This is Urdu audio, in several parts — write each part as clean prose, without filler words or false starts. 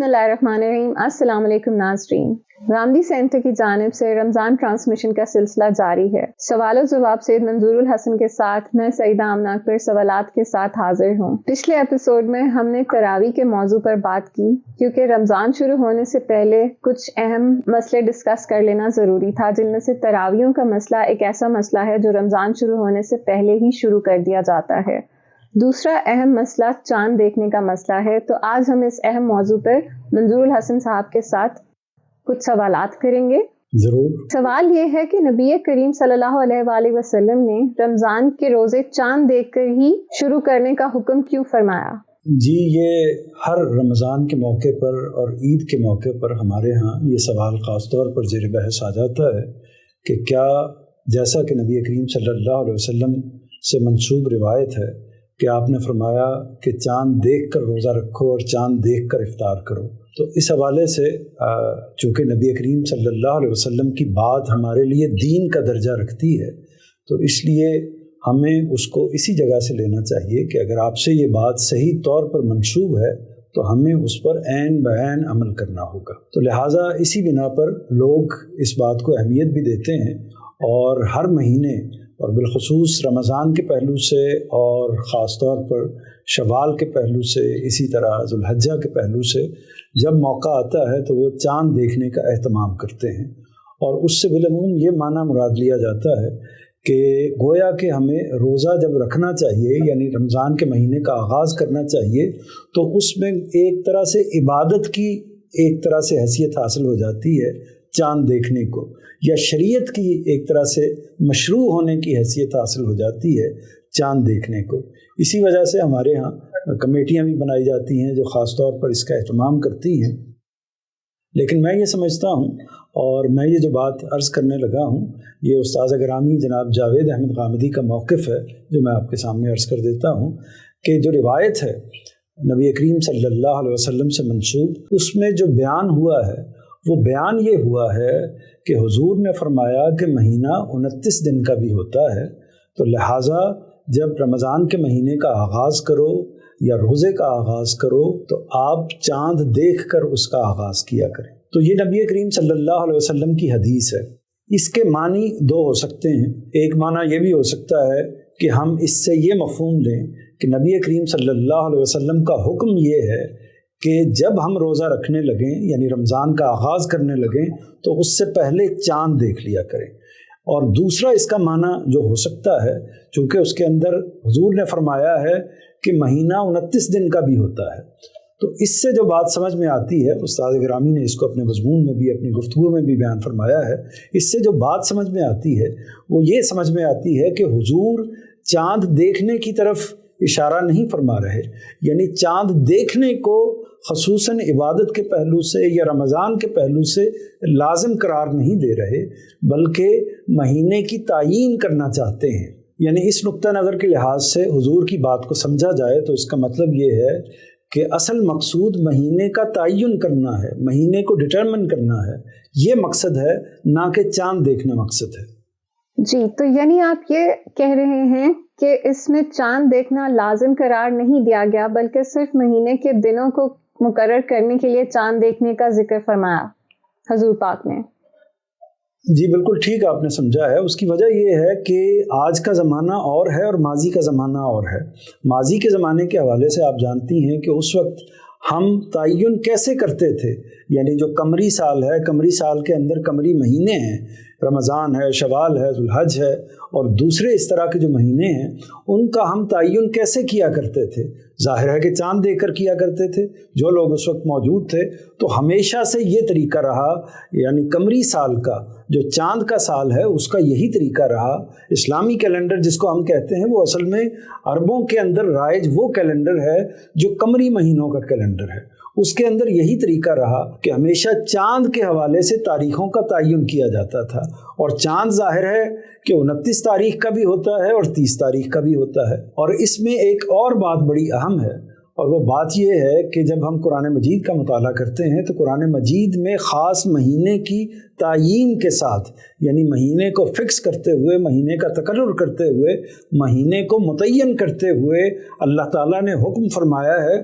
بسم اللہ الرحمن الرحیم۔ السلام علیکم ناظرین، غامدی سینٹر کی جانب سے رمضان ٹرانسمیشن کا سلسلہ جاری ہے۔ سوال و جواب سید منظور الحسن کے ساتھ میں سعیدہ آمنہ اکبر سوالات کے ساتھ حاضر ہوں۔ پچھلے ایپیسوڈ میں ہم نے تراویح کے موضوع پر بات کی، کیونکہ رمضان شروع ہونے سے پہلے کچھ اہم مسئلے ڈسکس کر لینا ضروری تھا، جن میں سے تراویحوں کا مسئلہ ایک ایسا مسئلہ ہے جو رمضان شروع ہونے سے پہلے ہی شروع کر دیا جاتا ہے۔ دوسرا اہم مسئلہ چاند دیکھنے کا مسئلہ ہے۔ تو آج ہم اس اہم موضوع پر منظور الحسن صاحب کے ساتھ کچھ سوالات کریں گے۔ ضرور۔ سوال یہ ہے کہ نبی کریم صلی اللہ علیہ وآلہ وسلم نے رمضان کے روزے چاند دیکھ کر ہی شروع کرنے کا حکم کیوں فرمایا؟ جی، یہ ہر رمضان کے موقع پر اور عید کے موقع پر ہمارے ہاں یہ سوال خاص طور پر زیر بحث آ جاتا ہے کہ کیا جیسا کہ نبی کریم صلی اللہ علیہ وسلم سے منسوب روایت ہے کہ آپ نے فرمایا کہ چاند دیکھ کر روزہ رکھو اور چاند دیکھ کر افطار کرو، تو اس حوالے سے چونکہ نبی کریم صلی اللہ علیہ وسلم کی بات ہمارے لیے دین کا درجہ رکھتی ہے، تو اس لیے ہمیں اس کو اسی جگہ سے لینا چاہیے کہ اگر آپ سے یہ بات صحیح طور پر منسوب ہے تو ہمیں اس پر عین بعین عمل کرنا ہوگا۔ تو لہٰذا اسی بنا پر لوگ اس بات کو اہمیت بھی دیتے ہیں اور ہر مہینے اور بالخصوص رمضان کے پہلو سے اور خاص طور پر شوال کے پہلو سے، اسی طرح ذوالحجہ کے پہلو سے جب موقع آتا ہے تو وہ چاند دیکھنے کا اہتمام کرتے ہیں، اور اس سے بالعموم یہ معنی مراد لیا جاتا ہے کہ گویا کہ ہمیں روزہ جب رکھنا چاہیے، یعنی رمضان کے مہینے کا آغاز کرنا چاہیے، تو اس میں ایک طرح سے عبادت کی ایک طرح سے حیثیت حاصل ہو جاتی ہے چاند دیکھنے کو، یا شریعت کی ایک طرح سے مشروع ہونے کی حیثیت حاصل ہو جاتی ہے چاند دیکھنے کو۔ اسی وجہ سے ہمارے ہاں کمیٹیاں بھی بنائی جاتی ہیں جو خاص طور پر اس کا اہتمام کرتی ہیں۔ لیکن میں یہ سمجھتا ہوں، اور میں یہ جو بات عرض کرنے لگا ہوں، یہ استاذ گرامی جناب جاوید احمد غامدی کا موقف ہے جو میں آپ کے سامنے عرض کر دیتا ہوں کہ جو روایت ہے نبی کریم صلی اللہ علیہ وسلم سے منسوب، اس میں جو بیان ہوا ہے وہ بیان یہ ہوا ہے کہ حضور نے فرمایا کہ مہینہ 29 دن کا بھی ہوتا ہے، تو لہٰذا جب رمضان کے مہینے کا آغاز کرو یا روزے کا آغاز کرو تو آپ چاند دیکھ کر اس کا آغاز کیا کریں۔ تو یہ نبی کریم صلی اللہ علیہ وسلم کی حدیث ہے۔ اس کے معنی دو ہو سکتے ہیں۔ ایک معنی یہ بھی ہو سکتا ہے کہ ہم اس سے یہ مفہوم لیں کہ نبی کریم صلی اللہ علیہ وسلم کا حکم یہ ہے کہ جب ہم روزہ رکھنے لگیں، یعنی رمضان کا آغاز کرنے لگیں، تو اس سے پہلے چاند دیکھ لیا کریں۔ اور دوسرا اس کا معنی جو ہو سکتا ہے، چونکہ اس کے اندر حضور نے فرمایا ہے کہ مہینہ 29 دن کا بھی ہوتا ہے، تو اس سے جو بات سمجھ میں آتی ہے، استاد گرامی نے اس کو اپنے مضمون میں بھی اپنی گفتگو میں بھی بیان فرمایا ہے، اس سے جو بات سمجھ میں آتی ہے وہ یہ سمجھ میں آتی ہے کہ حضور چاند دیکھنے کی طرف اشارہ نہیں فرما رہے، یعنی چاند دیکھنے کو خصوصاً عبادت کے پہلو سے یا رمضان کے پہلو سے لازم قرار نہیں دے رہے، بلکہ مہینے کی تعیین کرنا چاہتے ہیں۔ یعنی اس نقطہ نظر کے لحاظ سے حضور کی بات کو سمجھا جائے تو اس کا مطلب یہ ہے کہ اصل مقصود مہینے کا تعین کرنا ہے، مہینے کو ڈٹرمن کرنا ہے، یہ مقصد ہے، نہ کہ چاند دیکھنا مقصد ہے۔ جی، تو یعنی آپ یہ کہہ رہے ہیں کہ اس میں چاند دیکھنا لازم قرار نہیں دیا گیا، بلکہ صرف مہینے کے دنوں کو مقرر کرنے کے لیے چاند دیکھنے کا ذکر فرمایا حضور پاک نے۔ جی بالکل ٹھیک آپ نے سمجھا ہے۔ اس کی وجہ یہ ہے کہ آج کا زمانہ اور ہے اور ماضی کا زمانہ اور ہے۔ ماضی کے زمانے کے حوالے سے آپ جانتی ہیں کہ اس وقت ہم تعین کیسے کرتے تھے، یعنی جو قمری سال ہے، قمری سال کے اندر قمری مہینے ہیں، رمضان ہے، شوال ہے، ذوالحج ہے اور دوسرے اس طرح کے جو مہینے ہیں، ان کا ہم تعین کیسے کیا کرتے تھے؟ ظاہر ہے کہ چاند دیکھ کر کیا کرتے تھے۔ جو لوگ اس وقت موجود تھے، تو ہمیشہ سے یہ طریقہ رہا، یعنی قمری سال کا جو چاند کا سال ہے اس کا یہی طریقہ رہا۔ اسلامی کیلنڈر جس کو ہم کہتے ہیں، وہ اصل میں عربوں کے اندر رائج وہ کیلنڈر ہے جو قمری مہینوں کا کیلنڈر ہے۔ اس کے اندر یہی طریقہ رہا کہ ہمیشہ چاند کے حوالے سے تاریخوں کا تعین کیا جاتا تھا، اور چاند ظاہر ہے کہ 29 تاریخ کا بھی ہوتا ہے اور 30 تاریخ کا بھی ہوتا ہے۔ اور اس میں ایک اور بات بڑی اہم ہے، اور وہ بات یہ ہے کہ جب ہم قرآن مجید کا مطالعہ کرتے ہیں تو قرآن مجید میں خاص مہینے کی تعیین کے ساتھ، یعنی مہینے کو فکس کرتے ہوئے، مہینے کا تقرر کرتے ہوئے، مہینے کو متعین کرتے ہوئے اللہ تعالیٰ نے حکم فرمایا ہے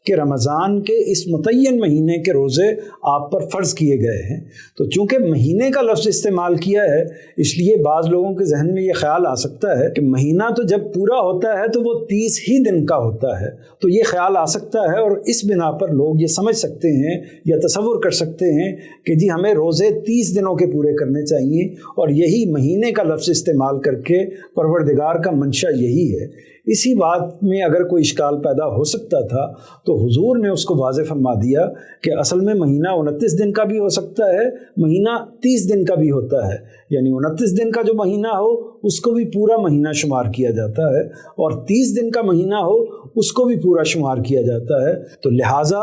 کہ رمضان کے اس متعین مہینے کے روزے آپ پر فرض کیے گئے ہیں۔ تو چونکہ مہینے کا لفظ استعمال کیا ہے، اس لیے بعض لوگوں کے ذہن میں یہ خیال آ سکتا ہے کہ مہینہ تو جب پورا ہوتا ہے تو وہ 30 ہی دن کا ہوتا ہے، تو یہ خیال آ سکتا ہے اور اس بنا پر لوگ یہ سمجھ سکتے ہیں یا تصور کر سکتے ہیں کہ جی ہمیں روزے 30 دنوں کے پورے کرنے چاہیے، اور یہی مہینے کا لفظ استعمال کر کے پروردگار کا منشا یہی ہے۔ اسی بات میں اگر کوئی اشکال پیدا ہو سکتا تھا تو حضور نے اس کو واضح فرما دیا کہ اصل میں مہینہ 29 دن کا بھی ہو سکتا ہے، مہینہ 30 دن کا بھی ہوتا ہے، یعنی 29 دن کا جو مہینہ ہو اس کو بھی پورا مہینہ شمار کیا جاتا ہے، اور 30 دن کا مہینہ ہو اس کو بھی پورا شمار کیا جاتا ہے۔ تو لہٰذا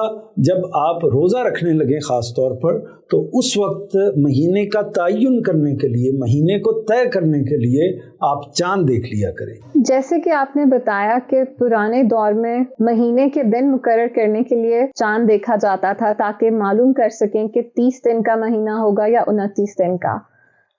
جب آپ روزہ رکھنے لگیں خاص طور پر، تو اس وقت مہینے کا تعین کرنے کے لیے، مہینے کو طے کرنے کے لیے آپ چاند دیکھ لیا کریں۔ جیسے کہ آپ نے بتایا کہ پرانے دور میں مہینے کے دن مقرر کرنے کے لیے چاند دیکھا جاتا تھا تاکہ معلوم کر سکیں کہ 30 دن کا مہینہ ہوگا یا 29 دن کا۔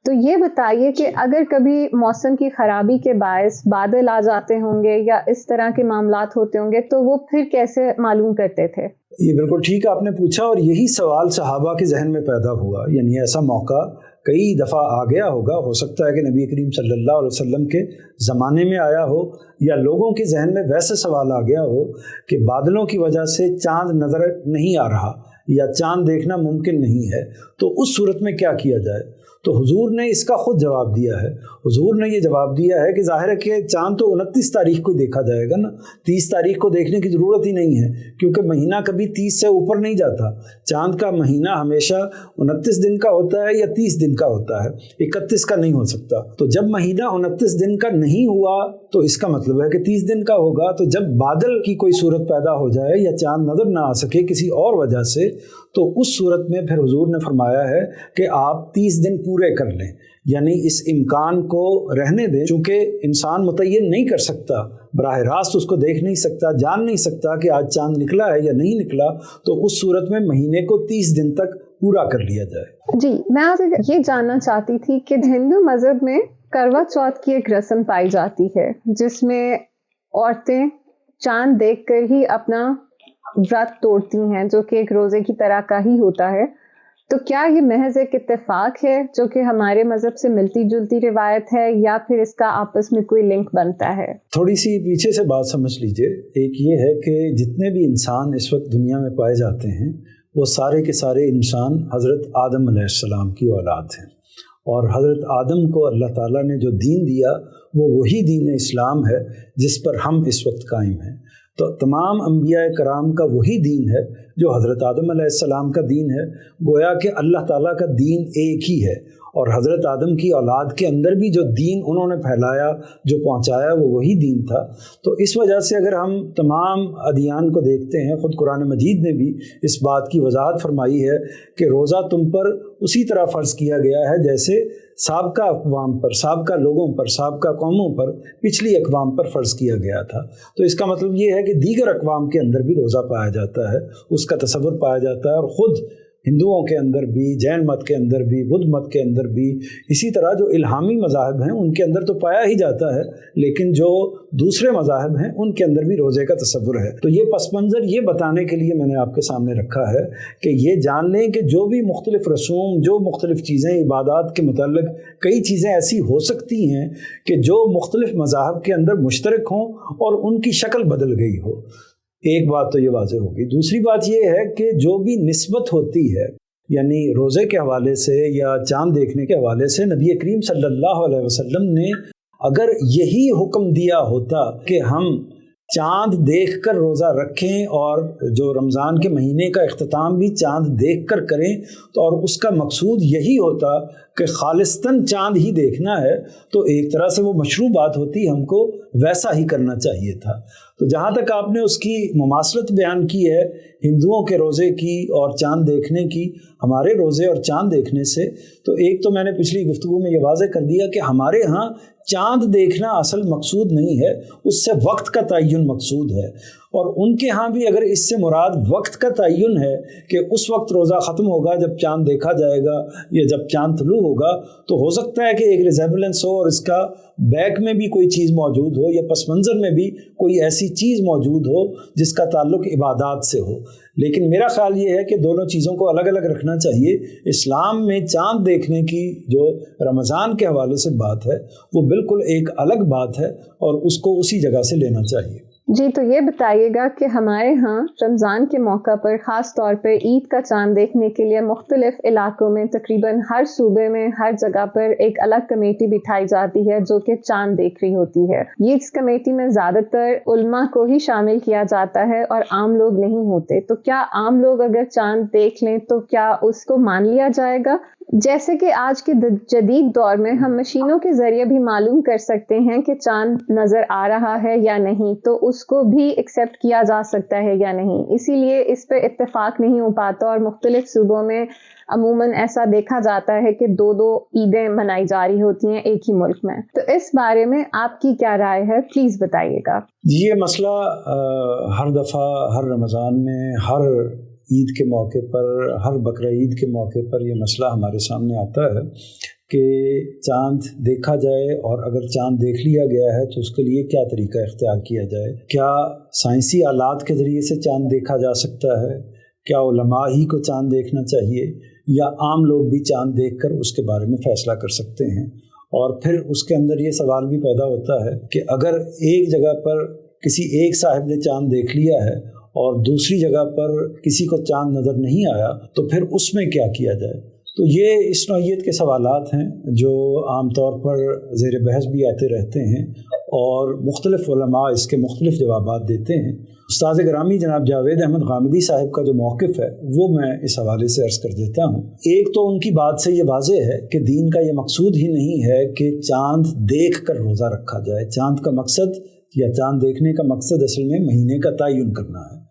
تو یہ بتائیے کہ اگر کبھی موسم کی خرابی کے باعث بادل آ جاتے ہوں گے یا اس طرح کے معاملات ہوتے ہوں گے تو وہ پھر کیسے معلوم کرتے تھے؟ یہ بالکل ٹھیک آپ نے پوچھا، اور یہی سوال صحابہ کے ذہن میں پیدا ہوا، یعنی ایسا موقع کئی دفعہ آ گیا ہوگا، ہو سکتا ہے کہ نبی کریم صلی اللہ علیہ وسلم کے زمانے میں آیا ہو، یا لوگوں کے ذہن میں ویسے سوال آ گیا ہو کہ بادلوں کی وجہ سے چاند نظر نہیں آ رہا یا چاند دیکھنا ممکن نہیں ہے، تو اس صورت میں کیا کیا جائے؟ تو حضور نے اس کا خود جواب دیا ہے۔ حضور نے یہ جواب دیا ہے کہ ظاہر ہے کہ چاند تو 29 تاریخ کو دیکھا جائے گا نا، 30 تاریخ کو دیکھنے کی ضرورت ہی نہیں ہے، کیونکہ مہینہ کبھی 30 سے اوپر نہیں جاتا۔ چاند کا مہینہ ہمیشہ 29 دن کا ہوتا ہے یا 30 دن کا ہوتا ہے، 31 کا نہیں ہو سکتا۔ تو جب مہینہ 29 دن کا نہیں ہوا تو اس کا مطلب ہے کہ 30 دن کا ہوگا۔ تو جب بادل کی کوئی صورت پیدا ہو جائے یا چاند نظر نہ آ سکے کسی اور وجہ سے، تو اس صورت میں پھر حضور نے فرمایا ہے کہ آپ 30 دن پورے کر لیں، یعنی اس امکان کو رہنے دیں، چونکہ انسان متعین نہیں کر سکتا، براہ راست اس کو دیکھ نہیں سکتا، جان نہیں سکتا کہ آج چاند نکلا ہے یا نہیں نکلا، تو اس صورت میں مہینے کو 30 دن تک پورا کر لیا جائے۔ جی، میں آپ سے یہ جاننا چاہتی تھی کہ ہندو مذہب میں کروا چوتھ کی ایک رسم پائی جاتی ہے جس میں عورتیں چاند دیکھ کر ہی اپنا ورت توڑتی ہیں، جو کہ ایک روزے کی طرح کا ہی ہوتا ہے۔ تو کیا یہ محض ایک اتفاق ہے جو کہ ہمارے مذہب سے ملتی جلتی روایت ہے، یا پھر اس کا آپس میں کوئی لنک بنتا ہے؟ تھوڑی سی پیچھے سے بات سمجھ لیجئے۔ ایک یہ ہے کہ جتنے بھی انسان اس وقت دنیا میں پائے جاتے ہیں وہ سارے کے سارے انسان حضرت آدم علیہ السلام کی اولاد ہیں، اور حضرت آدم کو اللہ تعالیٰ نے جو دین دیا وہ وہی دین اسلام ہے جس پر ہم اس وقت قائم ہیں۔ تو تمام انبیاء کرام کا وہی دین ہے جو حضرت آدم علیہ السلام کا دین ہے، گویا کہ اللہ تعالیٰ کا دین ایک ہی ہے، اور حضرت آدم کی اولاد کے اندر بھی جو دین انہوں نے پھیلایا، جو پہنچایا، وہ وہی دین تھا۔ تو اس وجہ سے اگر ہم تمام ادیان کو دیکھتے ہیں، خود قرآن مجید نے بھی اس بات کی وضاحت فرمائی ہے کہ روزہ تم پر اسی طرح فرض کیا گیا ہے جیسے سابقہ اقوام پر، سابقہ لوگوں پر، سابقہ قوموں پر، پچھلی اقوام پر فرض کیا گیا تھا۔ تو اس کا مطلب یہ ہے کہ دیگر اقوام کے اندر بھی روزہ پایا جاتا ہے، اس کا تصور پایا جاتا ہے، اور خود ہندوؤں کے اندر بھی، جین مت کے اندر بھی، بدھ مت کے اندر بھی، اسی طرح جو الہامی مذاہب ہیں ان کے اندر تو پایا ہی جاتا ہے، لیکن جو دوسرے مذاہب ہیں ان کے اندر بھی روزے کا تصور ہے۔ تو یہ پس منظر یہ بتانے کے لیے میں نے آپ کے سامنے رکھا ہے کہ یہ جان لیں کہ جو بھی مختلف رسوم، جو مختلف چیزیں عبادات کے متعلق کئی چیزیں ایسی ہو سکتی ہیں کہ جو مختلف مذاہب کے اندر مشترک ہوں اور ان کی شکل بدل گئی ہو۔ ایک بات تو یہ واضح ہوگی۔ دوسری بات یہ ہے کہ جو بھی نسبت ہوتی ہے، یعنی روزے کے حوالے سے یا چاند دیکھنے کے حوالے سے، نبی کریم صلی اللہ علیہ وسلم نے اگر یہی حکم دیا ہوتا کہ ہم چاند دیکھ کر روزہ رکھیں اور جو رمضان کے مہینے کا اختتام بھی چاند دیکھ کر کریں، تو اور اس کا مقصود یہی ہوتا کہ خالصتاً چاند ہی دیکھنا ہے، تو ایک طرح سے وہ مشروع بات ہوتی، ہم کو ویسا ہی کرنا چاہیے تھا۔ تو جہاں تک آپ نے اس کی مماثلت بیان کی ہے ہندوؤں کے روزے کی اور چاند دیکھنے کی ہمارے روزے اور چاند دیکھنے سے، تو ایک تو میں نے پچھلی گفتگو میں یہ واضح کر دیا کہ ہمارے ہاں چاند دیکھنا اصل مقصود نہیں ہے، اس سے وقت کا تعین مقصود ہے، اور ان کے ہاں بھی اگر اس سے مراد وقت کا تعین ہے کہ اس وقت روزہ ختم ہوگا جب چاند دیکھا جائے گا یا جب چاند طلوع ہوگا، تو ہو سکتا ہے کہ ایک ریزیبلنس ہو اور اس کا بیک میں بھی کوئی چیز موجود ہو یا پس منظر میں بھی کوئی ایسی چیز موجود ہو جس کا تعلق عبادات سے ہو۔ لیکن میرا خیال یہ ہے کہ دونوں چیزوں کو الگ الگ رکھنا چاہیے۔ اسلام میں چاند دیکھنے کی جو رمضان کے حوالے سے بات ہے وہ بالکل ایک الگ بات ہے اور اس کو اسی جگہ سے لینا چاہیے۔ جی، تو یہ بتائیے گا کہ ہمارے ہاں رمضان کے موقع پر خاص طور پر عید کا چاند دیکھنے کے لیے مختلف علاقوں میں تقریباً ہر صوبے میں ہر جگہ پر ایک الگ کمیٹی بٹھائی جاتی ہے جو کہ چاند دیکھ رہی ہوتی ہے۔ یہ اس کمیٹی میں زیادہ تر علماء کو ہی شامل کیا جاتا ہے اور عام لوگ نہیں ہوتے، تو کیا عام لوگ اگر چاند دیکھ لیں تو کیا اس کو مان لیا جائے گا؟ جیسے کہ آج کے جدید دور میں ہم مشینوں کے ذریعے بھی معلوم کر سکتے ہیں کہ چاند نظر آ رہا ہے یا نہیں، تو اس کو بھی ایکسیپٹ کیا جا سکتا ہے یا نہیں۔ اسی لیے اس پہ اتفاق نہیں ہو پاتا اور مختلف صوبوں میں عموماً ایسا دیکھا جاتا ہے کہ دو عیدیں منائی جا رہی ہوتی ہیں ایک ہی ملک میں۔ تو اس بارے میں آپ کی کیا رائے ہے، پلیز بتائیے گا۔ یہ مسئلہ ہر دفعہ ہر رمضان میں، ہر عید کے موقع پر، ہر بقرہ عید کے موقع پر یہ مسئلہ ہمارے سامنے آتا ہے کہ چاند دیکھا جائے، اور اگر چاند دیکھ لیا گیا ہے تو اس کے لیے کیا طریقہ اختیار کیا جائے۔ کیا سائنسی آلات کے ذریعے سے چاند دیکھا جا سکتا ہے؟ کیا علماء ہی کو چاند دیکھنا چاہیے، یا عام لوگ بھی چاند دیکھ کر اس کے بارے میں فیصلہ کر سکتے ہیں؟ اور پھر اس کے اندر یہ سوال بھی پیدا ہوتا ہے کہ اگر ایک جگہ پر کسی ایک صاحب نے چاند دیکھ لیا ہے اور دوسری جگہ پر کسی کو چاند نظر نہیں آیا تو پھر اس میں کیا کیا جائے؟ تو یہ اس نوعیت کے سوالات ہیں جو عام طور پر زیر بحث بھی آتے رہتے ہیں اور مختلف علماء اس کے مختلف جوابات دیتے ہیں۔ استاد گرامی جناب جاوید احمد غامدی صاحب کا جو موقف ہے وہ میں اس حوالے سے عرض کر دیتا ہوں۔ ایک تو ان کی بات سے یہ واضح ہے کہ دین کا یہ مقصود ہی نہیں ہے کہ چاند دیکھ کر روزہ رکھا جائے۔ چاند کا مقصد یا چاند دیکھنے کا مقصد اصل میں مہینے کا تعین کرنا ہے،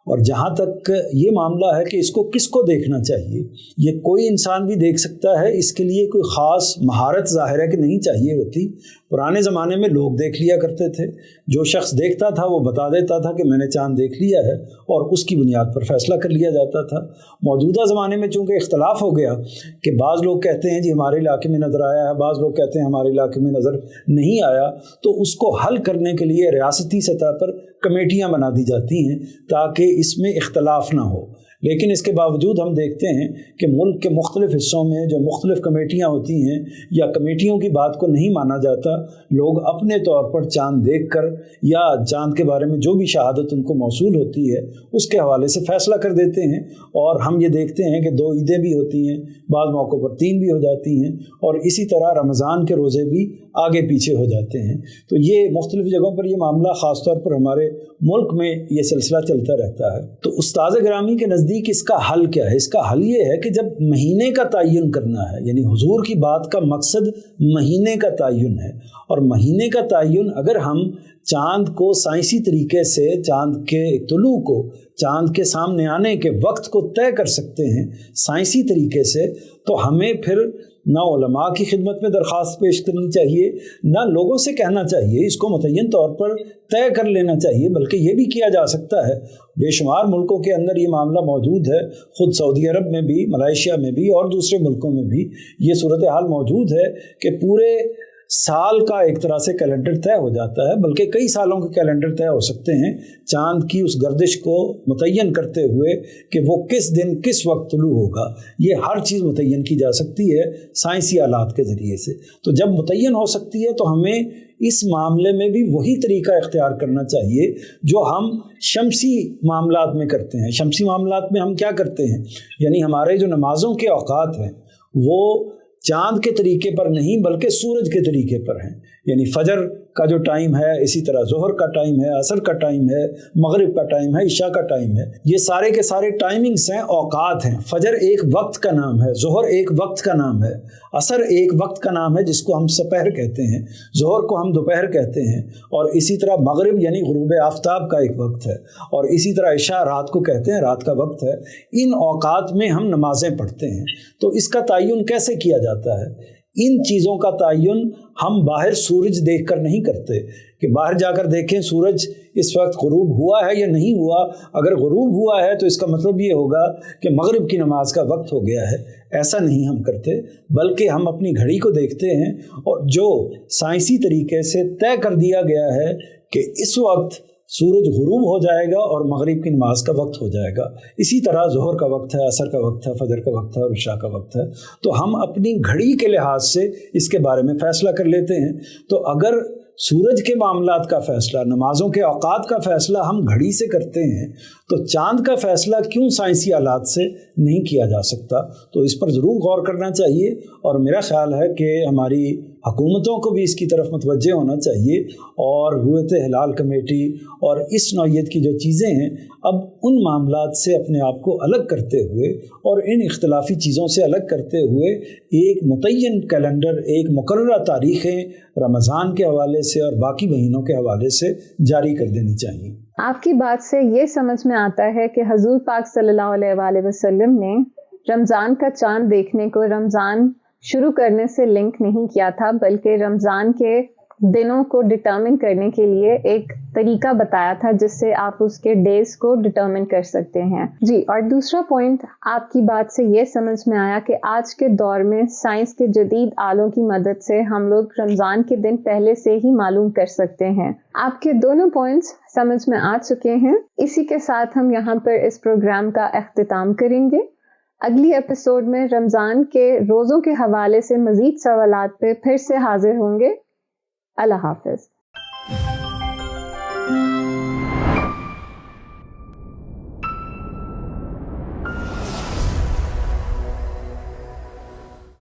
اور جہاں تک یہ معاملہ ہے کہ اس کو کس کو دیکھنا چاہیے، یہ کوئی انسان بھی دیکھ سکتا ہے، اس کے لیے کوئی خاص مہارت ظاہر ہے کہ نہیں چاہیے ہوتی۔ پرانے زمانے میں لوگ دیکھ لیا کرتے تھے، جو شخص دیکھتا تھا وہ بتا دیتا تھا کہ میں نے چاند دیکھ لیا ہے، اور اس کی بنیاد پر فیصلہ کر لیا جاتا تھا۔ موجودہ زمانے میں چونکہ اختلاف ہو گیا کہ بعض لوگ کہتے ہیں جی ہمارے علاقے میں نظر آیا ہے، بعض لوگ کہتے ہیں ہمارے علاقے میں نظر نہیں آیا، تو اس کو حل کرنے کے لیے ریاستی سطح پر کمیٹیاں بنا دی جاتی ہیں تاکہ اس میں اختلاف نہ ہو۔ لیکن اس کے باوجود ہم دیکھتے ہیں کہ ملک کے مختلف حصوں میں جو مختلف کمیٹیاں ہوتی ہیں یا کمیٹیوں کی بات کو نہیں مانا جاتا، لوگ اپنے طور پر چاند دیکھ کر یا چاند کے بارے میں جو بھی شہادت ان کو موصول ہوتی ہے اس کے حوالے سے فیصلہ کر دیتے ہیں، اور ہم یہ دیکھتے ہیں کہ 2 عیدیں بھی ہوتی ہیں، بعض موقعوں پر 3 بھی ہو جاتی ہیں، اور اسی طرح رمضان کے روزے بھی آگے پیچھے ہو جاتے ہیں۔ تو یہ مختلف جگہوں پر یہ معاملہ خاص طور پر ہمارے ملک میں یہ سلسلہ چلتا رہتا ہے۔ تو استاذ گرامی کے نزدیک اس کا حل کیا ہے؟ اس کا حل یہ ہے کہ جب مہینے کا تعین کرنا ہے، یعنی حضور کی بات کا مقصد مہینے کا تعین ہے، اور مہینے کا تعین اگر ہم چاند کو سائنسی طریقے سے، چاند کے طلوع کو، چاند کے سامنے آنے کے وقت کو طے کر سکتے ہیں سائنسی طریقے سے، تو ہمیں پھر نہ علماء کی خدمت میں درخواست پیش کرنی چاہیے، نہ لوگوں سے کہنا چاہیے، اس کو متعین طور پر طے کر لینا چاہیے، بلکہ یہ بھی کیا جا سکتا ہے۔ بے شمار ملکوں کے اندر یہ معاملہ موجود ہے، خود سعودی عرب میں بھی، ملائیشیا میں بھی اور دوسرے ملکوں میں بھی یہ صورتحال موجود ہے کہ پورے سال کا ایک طرح سے کیلنڈر طے ہو جاتا ہے، بلکہ کئی سالوں کے کیلنڈر طے ہو سکتے ہیں چاند کی اس گردش کو متعین کرتے ہوئے کہ وہ کس دن کس وقت طلوع ہوگا۔ یہ ہر چیز متعین کی جا سکتی ہے سائنسی آلات کے ذریعے سے۔ تو جب متعین ہو سکتی ہے تو ہمیں اس معاملے میں بھی وہی طریقہ اختیار کرنا چاہیے جو ہم شمسی معاملات میں کرتے ہیں۔ شمسی معاملات میں ہم کیا کرتے ہیں، یعنی ہمارے جو نمازوں کے اوقات ہیں وہ چاند کے طریقے پر نہیں بلکہ سورج کے طریقے پر ہیں، یعنی فجر کا جو ٹائم ہے، اسی طرح ظہر کا ٹائم ہے، عصر کا ٹائم ہے، مغرب کا ٹائم ہے، عشاء کا ٹائم ہے۔ یہ سارے کے سارے ٹائمنگز ہیں، اوقات ہیں۔ فجر ایک وقت کا نام ہے، ظہر ایک وقت کا نام ہے، عصر ایک وقت کا نام ہے جس کو ہم سپہر کہتے ہیں، ظہر کو ہم دوپہر کہتے ہیں، اور اسی طرح مغرب یعنی غروب آفتاب کا ایک وقت ہے، اور اسی طرح عشاء رات کو کہتے ہیں، رات کا وقت ہے۔ ان اوقات میں ہم نمازیں پڑھتے ہیں۔ تو اس کا تعین کیسے کیا جاتا ہے؟ ان چیزوں کا تعین ہم باہر سورج دیکھ کر نہیں کرتے کہ باہر جا کر دیکھیں سورج اس وقت غروب ہوا ہے یا نہیں ہوا. اگر غروب ہوا ہے تو اس کا مطلب یہ ہوگا کہ مغرب کی نماز کا وقت ہو گیا ہے. ایسا نہیں ہم کرتے، بلکہ ہم اپنی گھڑی کو دیکھتے ہیں اور جو سائنسی طریقے سے طے کر دیا گیا ہے کہ اس وقت سورج غروب ہو جائے گا اور مغرب کی نماز کا وقت ہو جائے گا. اسی طرح ظہر کا وقت ہے، عصر کا وقت ہے، فجر کا وقت ہے اور عشاء کا وقت ہے. تو ہم اپنی گھڑی کے لحاظ سے اس کے بارے میں فیصلہ کر لیتے ہیں. تو اگر سورج کے معاملات کا فیصلہ، نمازوں کے اوقات کا فیصلہ ہم گھڑی سے کرتے ہیں تو چاند کا فیصلہ کیوں سائنسی آلات سے نہیں کیا جا سکتا؟ تو اس پر ضرور غور کرنا چاہیے، اور میرا خیال ہے کہ ہماری حکومتوں کو بھی اس کی طرف متوجہ ہونا چاہیے، اور رؤیت ہلال کمیٹی اور اس نوعیت کی جو چیزیں ہیں اب ان معاملات سے اپنے آپ کو الگ کرتے ہوئے اور ان اختلافی چیزوں سے الگ کرتے ہوئے ایک متعین کیلنڈر، ایک مقررہ تاریخیں رمضان کے حوالے سے اور باقی مہینوں کے حوالے سے جاری کر دینی چاہیے. آپ کی بات سے یہ سمجھ میں آتا ہے کہ حضور پاک صلی اللہ علیہ وآلہ وسلم نے رمضان کا چاند دیکھنے کو رمضان شروع کرنے سے لنک نہیں کیا تھا، بلکہ رمضان کے دنوں کو ڈٹرمن کرنے کے لیے ایک طریقہ بتایا تھا جس سے آپ اس کے ڈیز کو ڈٹرمن کر سکتے ہیں. جی، اور دوسرا پوائنٹ آپ کی بات سے یہ سمجھ میں آیا کہ آج کے دور میں سائنس کے جدید آلوں کی مدد سے ہم لوگ رمضان کے دن پہلے سے ہی معلوم کر سکتے ہیں. آپ کے دونوں پوائنٹس سمجھ میں آ چکے ہیں. اسی کے ساتھ ہم یہاں پر اس پروگرام کا اختتام کریں گے. اگلی ایپیسوڈ میں رمضان کے روزوں کے حوالے سے مزید سوالات پہ پھر سے حاضر ہوں گے. اللہ حافظ.